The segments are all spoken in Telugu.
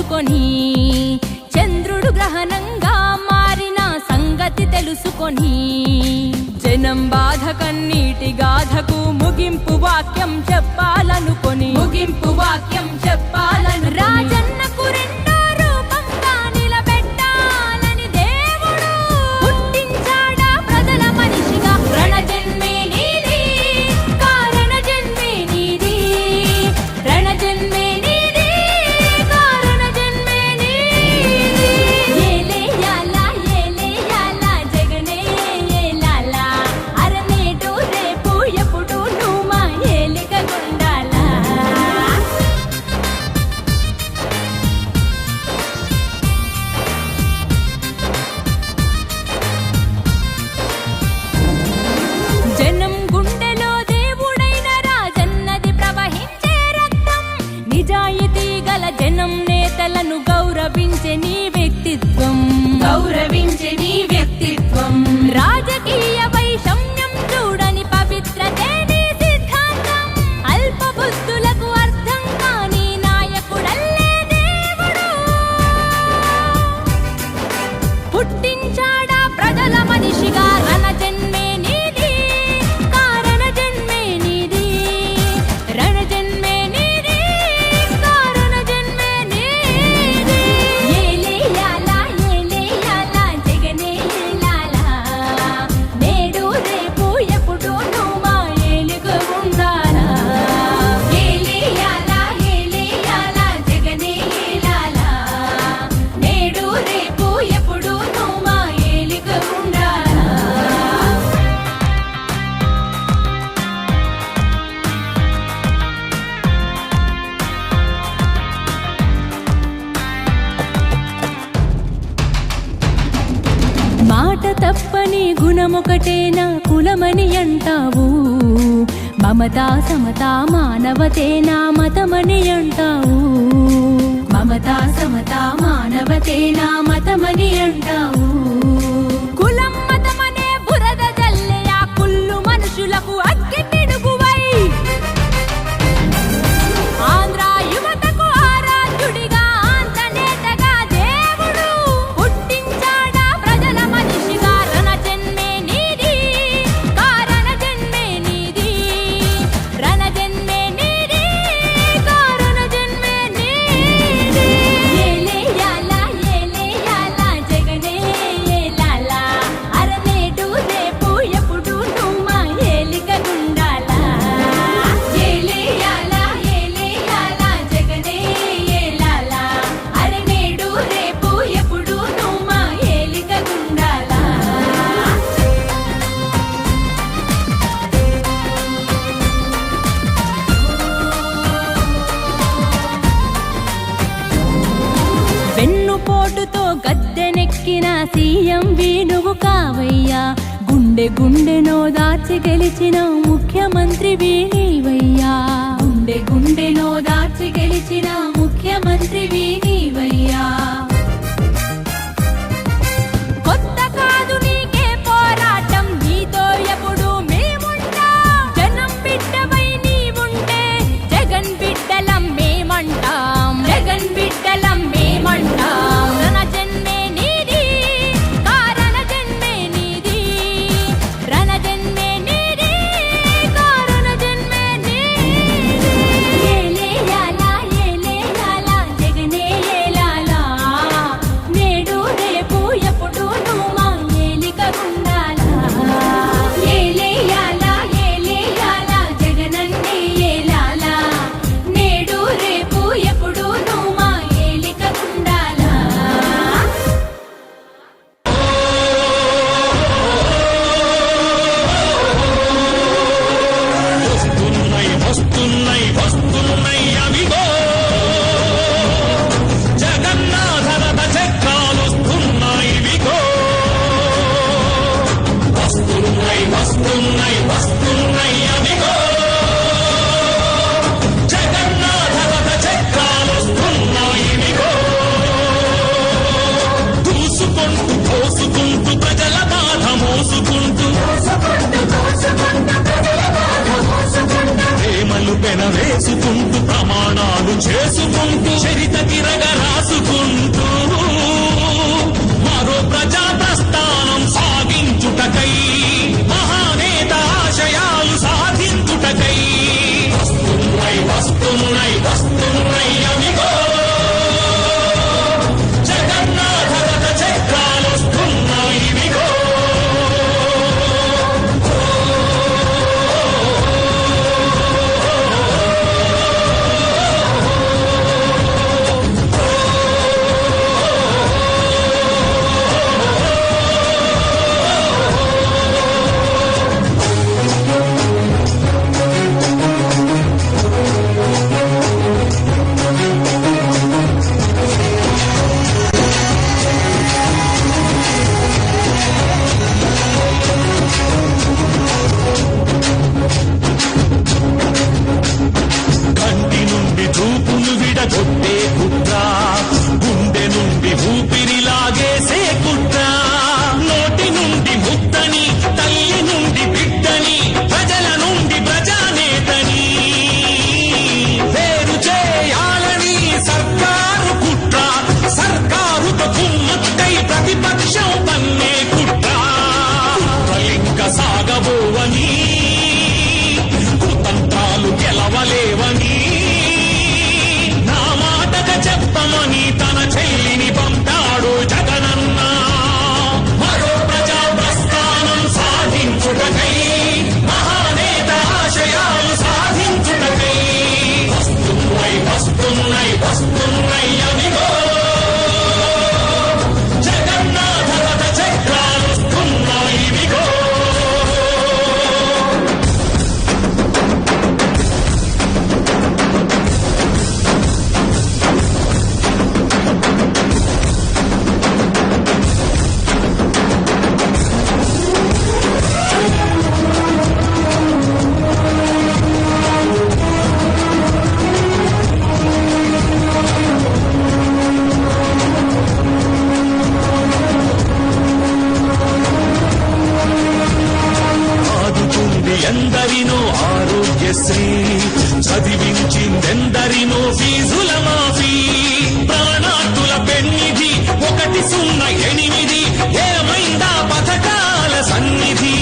తెలుసుకొని చంద్రుడు గ్రహణంగా మారిన సంగతి తెలుసుకొని జనం బాధ కన్నీటి గాథకు ముగింపు వాక్యం చెప్పాలనుకొని రాజన్నకు రెండో రూపంగా నిలబెట్టాలని దేవుడు పుట్టించాడా ప్రజల మనిషిగా. రణజన్మే నీది, కారణ జన్మే నీది, రణజన్మే నీది, కారణ జన్మే నీది. ఏలేయాలా ఏలేయాలా జగనే ఏలాలా, అరనేటు రేపు ఎప్పుడు నువ్వు మా ఏలిక గుండాలా. జనం గుండెలో దేవుడైన రాజన్నది ప్రవహించే రక్తం. నిజాయితీ గల జనం నేతలను గౌరవించే నీ వ్యక్తిత్వం, రాజకీయ వైషమ్యం చూడని పవిత్రతే నీ సిద్ధాంతం. అల్ప బుద్ధులకు అర్థం కాని నాయకుడల్లే దేవుడు పుట్టించాడా ప్రజల మనిషిగా. రణజన్మే నీది, కారణ జన్మే నీది, రణజన్మే నీది, కారణ జన్మే నీది. ఏలేయాలా ఏలేయాలా జగనే ఏలాలా, నేడు రేపు ఎప్పుడు నువ్వు మా ఏలుక ఉండాలా. ఏలేయాలా ఏలేయాలా జగనే ఏలాలా, నేడు రేపు ఎప్పుడు నువ్వు మా ఏలుక ఉండాలా. మాట తప్పని గుణమొకటేనా కులమని అంటావు, మమతా సమతా మానవతేనా మతమని అంటావు, మమతా సమతా మానవతేనా మతమని అంటావు. కులం మతమనే బురద జల్లే ఆ కుళ్ళు మనుషులకు అగ్గి పిడుగువై ఆంధ్ర యువతకు ఆరాధ్యుడిగా ఆంధ్రనేతగా దేవుడు పుట్టించాడా ప్రజల మనిషిగా. రణజన్మే నీది, కారణ జన్మే నీది, రణజన్మే నీది, కారణ జన్మే నీది. ఏలేయాలా ఏలేయాలా జగనే ఏలాలా, అరనేటు రేపు ఎప్పుడు నువ్వు మా ఏలిక గుండాలా. ఏలేయాలా ఏలేయాలా జగనే ఏలాలా, అరనేడు రేపు ఎప్పుడు నువ్వు మా ఏలిక గుండాలా. వెన్నుపోటుతో గద్దెనెక్కిన సీఎం నువ్వు కావయ్యా, గుండె గుండెనో దాచి గెలిచిన ముఖ్యమంత్రి నీవయ్యా, గుండె గుండెనో దాచి గెలిచిన ముఖ్యమంత్రి నీవయ్యా. కొత్త కాదు నీకే పోరాటం, నీతో ఎప్పుడు మేముంటాం. జనం బిడ్డవై నీవుంటే జగన్ బిడ్డలం మేమంటాం, జగన్ బిడ్డలం మేమంటాం. రణజన్మే నీది, కారణ జన్మే నీది, రణజన్మే నీది, కారణ జన్మే నీది. ఏలేయాలా ఏలేయాలా జగనే ఏలాలా, నేడు రేపు ఎప్పుడు నువ్వు మా ఏలిక గుండాలా. ఏలేయాలా ఏలేయాలా జగనన్నే ఏలాలా, నేడు రేపు ఎప్పుడు నువ్వు మా ఏలిక గుండాలా. వస్తున్నాయి అవిగో జగన్నాథ రథ చక్రాలొస్తున్నాయి విగో. వస్తున్నాయి అవిగో జగన్నాథ రథ చక్రాలొస్తున్నాయి విగో. దూసుకుంటూ పోసుకుంటూ ప్రజల బాధ మోసుకుంటూ ప్రేమలు పెనవేసుకుంటూ ప్రమాణాలు అమలు చేసుకుంటూ చరిత తిరగ రాసుకుంటూ మరో ప్రజా ప్రస్థానం సాగించుటకై మహానేత ఆశయాలు సాధించుటకై వస్తున్నాయి వస్తున్నాయి వస్తున్నాయి అవిగో జగన్నాథ రథ చక్రాలు వస్తున్నాయి ఇవిగో కంటి నుండి చూపులు విడగొట్టే కుట్ర గుండె నుండి ఊపిరి లాగేసే కుట్ర నోటి నుండి ముత్తని తల్లి నుండి బిడ్డని ప్రజల నుండి ప్రజానేతని వేరు చేయాలని సర్కారు కుట్ర సర్కారుతో కుమ్మక్కై ప్రతిపక్షం పన్నే కుట్ర కుట్రలింక సాగబోవని కుతంత్రాలు గెలవలేవని నా మాటక చెప్పమని తన చెల్లిని పంపాడు జగనన్న మరో ప్రజా ప్రస్థానం సాధించుటకై మహానేత ఆశయాలు సాధించుటకై వస్తున్నాయి వస్తున్నాయి వస్తున్నాయి అవిగో జగన్నాథ రథ చక్రాలు వస్తున్నాయి ఇవిగో ఆదుకుంది ఎందరినో ఆరోగ్యశ్రీ చదివించిందెందరినో ఫీజుల మాఫీ ప్రాణాతుల పెన్నిధి 108 ఏమైందా పథకాల సన్నిధి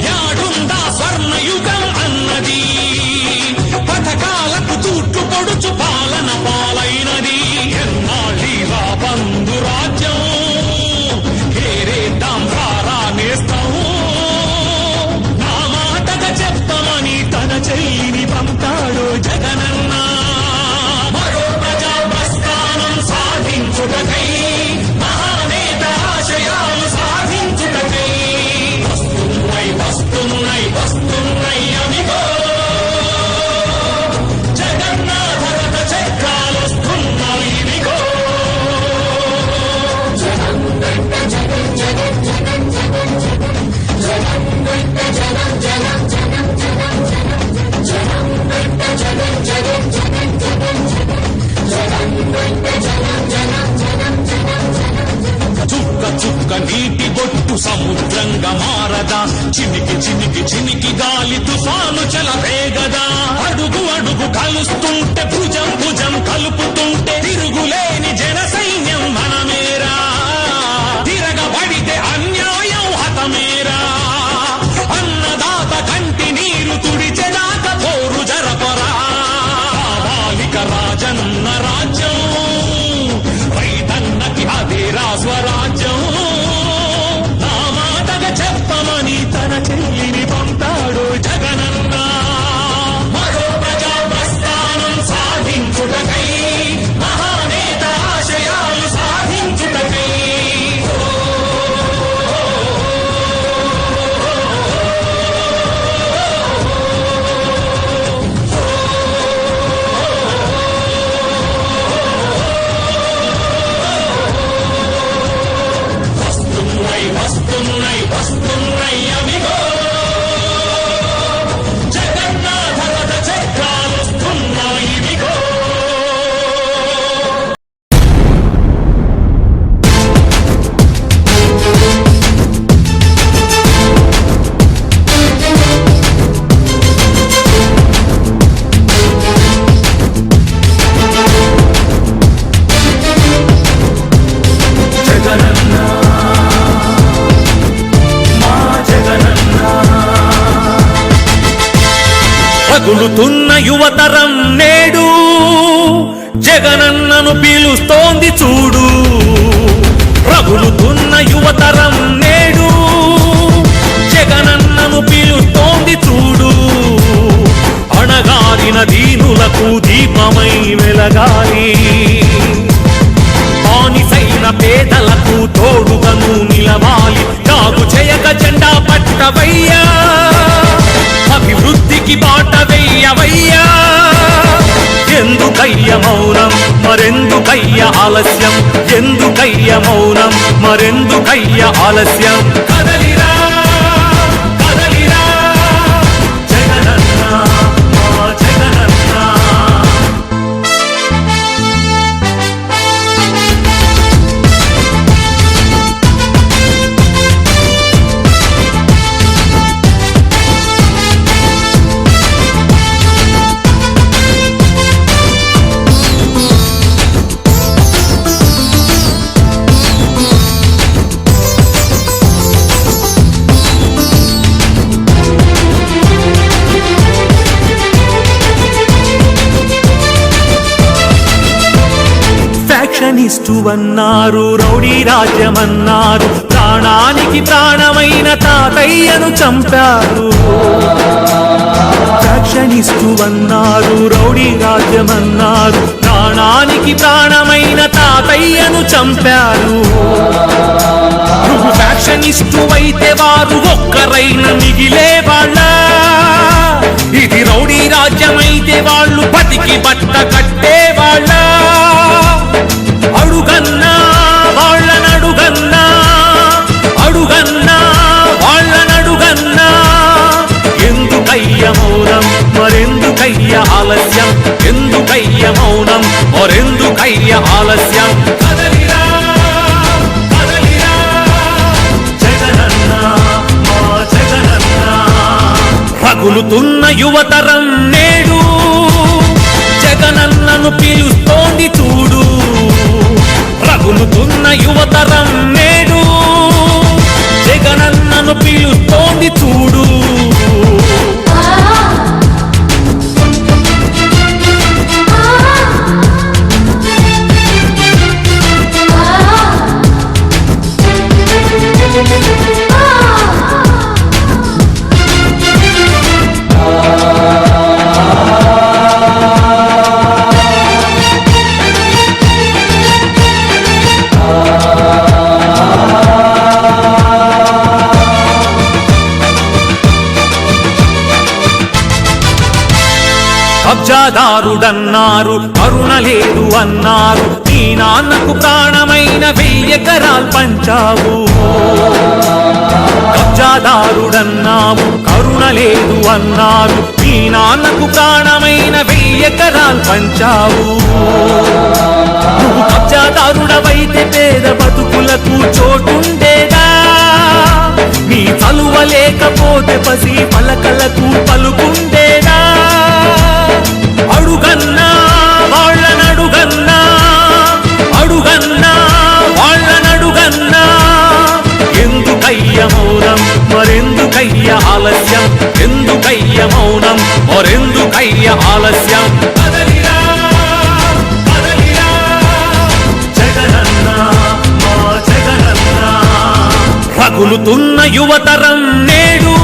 యాడుందా స్వర్ణయుగం అన్నది పథకాలకు తూట్లు పొడుచు పాలన పాలైనది ఎన్నాళ్ళీరా బంధు రాజ్యం కేరేద్దాం సారా నేస్తాం నా మాటగా చెప్పమని తన చెల్లిని పంపాడు జగనన్న మరో ప్రజా ప్రస్థానం సాధించుటకై మహానేత ఆశయాలు సాధించుటకై వస్తున్నాయి వస్తున్నాయి వస్తున్నాయి అవిగో జగన్నాథ రథ చక్రాలు వస్తున్నాయి ఇవిగో చుక్క చుక్క నీటి బొట్టు సముద్రంగా మారదా చినికి చినికి చినికి గాలి తుఫాను చెలరేగదా అడుగు అడుగు కలుస్తుంటే భుజం భుజం కలుపుతుంటే తిరుగులేని జన సైన్యం మనమేరా తిరగబడితే అన్యాయం హతమేరా అన్నదాత కంటి నీరు తుడిచెదాక పోరు జరపరా బాలిక రాజన్న రాజ్యం రైతన్నకి అదేరా స్వరాజ్యం నా మాటగా చెప్పమని తన చెల్లిని పంపాడు జగనన్న మరో ప్రజా ప్రస్థానం సాధించుటకై మహానేత ఆశయాలు సాధించుటకై వస్తున్నాయి వస్తున్నాయి వస్తున్నాయి అవిగో జగన్నాథ రథ చక్రాలు వస్తున్నాయి ఇవిగో రగులుతున్న యువతరం నేడు జగనన్నను పిలుస్తోంది చూడు. రగులుతున్న యువతరం నేడు జగనన్నను పిలుస్తోంది చూడు. అణగారిన దీనులకు దీపమై వెలగాలి, బానిసైన పేదలకు తోడుగను నిలవాలి. కాగు చేయక జెండా పట్టవయ్యా, అభివృద్ధికి బాట వెయ్యవయ్యా. ఎందుకయ్య మౌనం మరెందుకయ్య ఆలస్యం, ఎందుకయ్య మౌనం మరెందుకయ్య ఆలస్యం. కదలిరా కదలిరా జగనన్న మా జగనన్న. ఫ్యాక్షనిస్టు అన్నారు, రౌడీ రాజ్యమన్నారు, ప్రాణానికి ప్రాణమైన తాతయ్యను చంపారు. ఫ్యాక్షనిస్టు అన్నారు, రౌడీ రాజ్యమన్నారు, ప్రాణానికి ప్రాణమైన తాతయ్యను చంపారు. నువ్వు ఫ్యాక్షనిస్టు అయితే వారు ఒక్కరైన మిగిలే వాళ్ళ. ఇది రౌడీ రాజ్యమైతే వాళ్ళు బతికి బట్ట కట్టేవాళ్ళ. అడుగన్నా వాళ్ళనడుగన్నా, అడుగన్నా వాళ్ళనడుగన్నా. ఎందుకయ్య మౌనం మరెందుకయ్య ఆలస్యం, ఎందుకయ్య మౌనం మరెందుకయ్య ఆలస్యం. కదలిరా కదలిరా జగనన్న మా జగనన్న. రగులుతున్న యువతరం నేడు జగనన్నను పిలుస్తోంది చూడు. రగులుతున్న యువతరం నేడు జగనన్నను పిలుస్తోంది చూడు. కబ్జాదారుడన్నారు, కరుణ లేదు అన్నారు, నీ నాన్నకు ప్రాణమైన 1000 ఎకరాలు పంచావు. కబ్జాదారుడన్నావు, కరుణ లేదు అన్నారు, నీ నాన్నకు ప్రాణమైన 1000 ఎకరాలు పంచావు. నువ్వు కబ్జాదారుడవైతే పేద బతుకులకు చోటుండేదా? నీ చలువ లేకపోతే పసి పలకలకు పలుకుండేదా? అడుగన్నా వాళ్ళనడుగన్నా, అడుగన్నా వాళ్ళనడుగన్నా. ఎందుకయ్య మౌనం మరెందుకయ్య ఆలస్యం, ఎందుకయ్య మౌనం మరెందుకయ్య ఆలస్యం. కదలిరా కదలిరా జగనన్న మా జగనన్న. రగులుతున్న యువతరం నేడు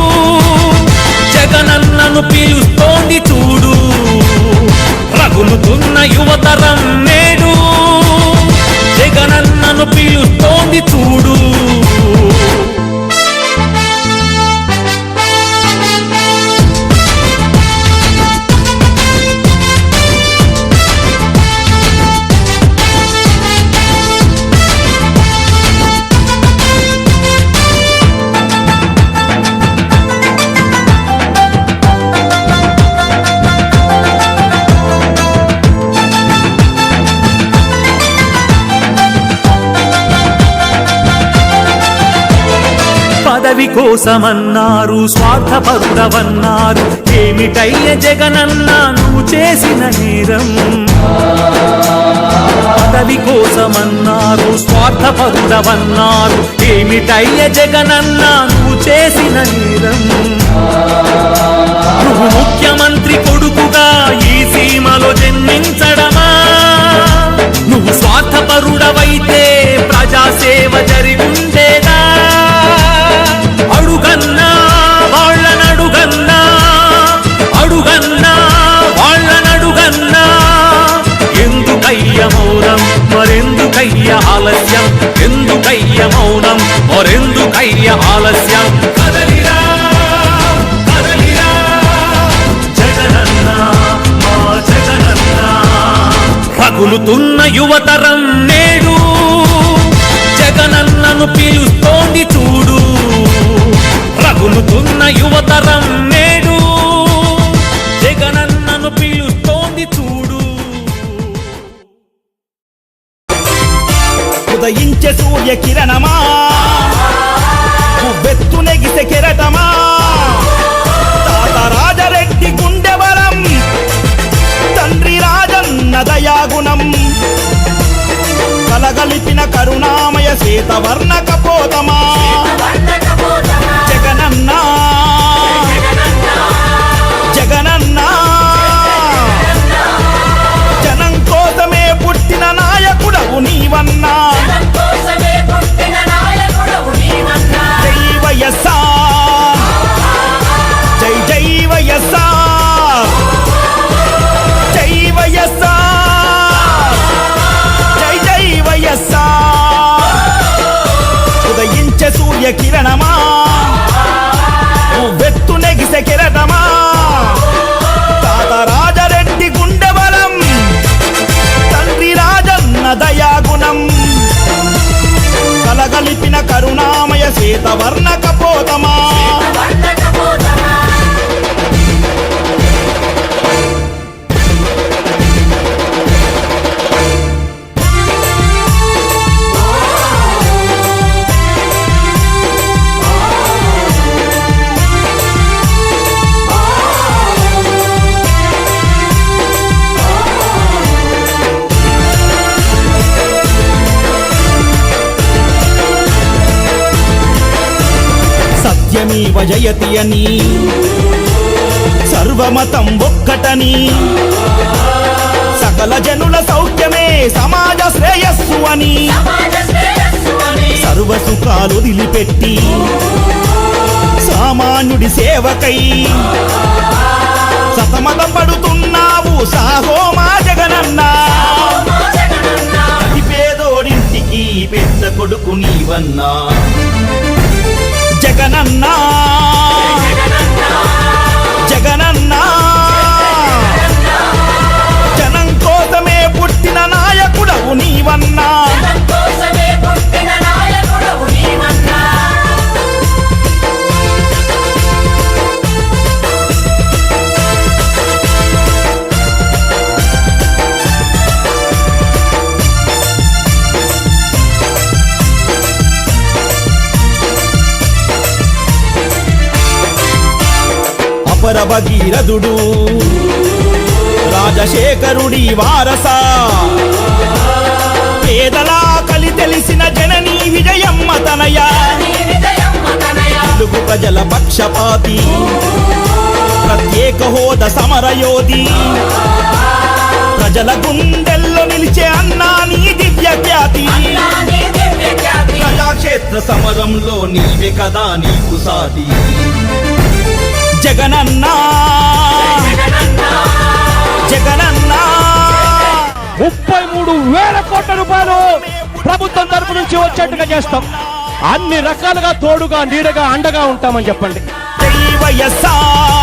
జగనన్నను పిలుస్తోంది చూడు. రగులుతున్న యువతరం నేడు జగనన్నను పిలుస్తోంది చూడు. పదవి కోసమన్నారు, స్వార్థపరుడవన్నారు, ఏమిటయ్య జగనన్న నువ్వు చేసిన నేరం. పదవి కోసమన్నారు, స్వార్థపరుడవన్నారు, ఏమిటయ్య జగనన్న నువ్వు చేసిన నేరం. నువ్వు ముఖ్యమంత్రి రహస్యం కదలిరా కదలిరా జగనన్న మా జగనన్న రగులుతున్న యువతరం నేడు జగనన్నను పిలుస్తోంది చూడు రగులుతున్న యువతరం నేడు జగనన్నను పిలుస్తోంది చూడు ఉదయించే సూర్య కిరణమా వెత్తు నెగిసే కెరటమా తాత రాజరెడ్డి గుండె బలం తండ్రి రాజన్న దయాగుణం కలగలిపిన కరుణామయ శ్వేతవర్ణ కపోతమా జగనన్న జగనన్న జనం కోసమే పుట్టిన నాయకుడవు నీవన్నా జై వైఎస్ఆర్ జై జై వైఎస్ఆర్ జై వైఎస్ఆర్ జై జై వైఎస్ఆర్ ఉదయించే సూర్య కిరణమా వెత్తు నెగిసే కిరణమా తాత రాజరెడ్డి గుండె బలం తండ్రి రాజన్న దయాగుణం కలగలిపిన కరుణామయ శ్వేతవర్ణ కపోతమా సత్యమేవ జయతి అని సర్వమతం ఒక్కటని సకల జనుల సౌఖ్యమే సమాజ శ్రేయస్సు అని సర్వ సుఖాలు వదిలిపెట్టి సామాన్యుడి సేవకై సతమత పడుతున్నావు సాహో మా జగనన్న అతి పేదోడింటికి పెద్ద కొడుకు నీవన్నా జగనన్న జగనన్న జనం కోసమే పుట్టిన నాయకుడవు నీవన్నా అపర భగీరథుడు రాజశేఖరుడి వారస పేదల కలి తెలిసిన జననీ విజయమ్మ తనయ తెలుగు ప్రజల పక్షపాతి ప్రత్యేక హోదా సమరయోధి ప్రజల గుండెల్లో నిలిచే అన్నా నీ దివ్య ఖ్యాతి ప్రజాక్షేత్ర సమరంలో నీవే కదా నీకు సాటి జగనన్న జగనన్న 33,000 కోట్ల రూపాయలు ప్రభుత్వం తరపు నుంచి వచ్చేట్టుగా చేస్తాం. అన్ని రకాలుగా తోడుగా నీడగా అండగా ఉంటామని చెప్పండి. జై వైఎస్ఆర్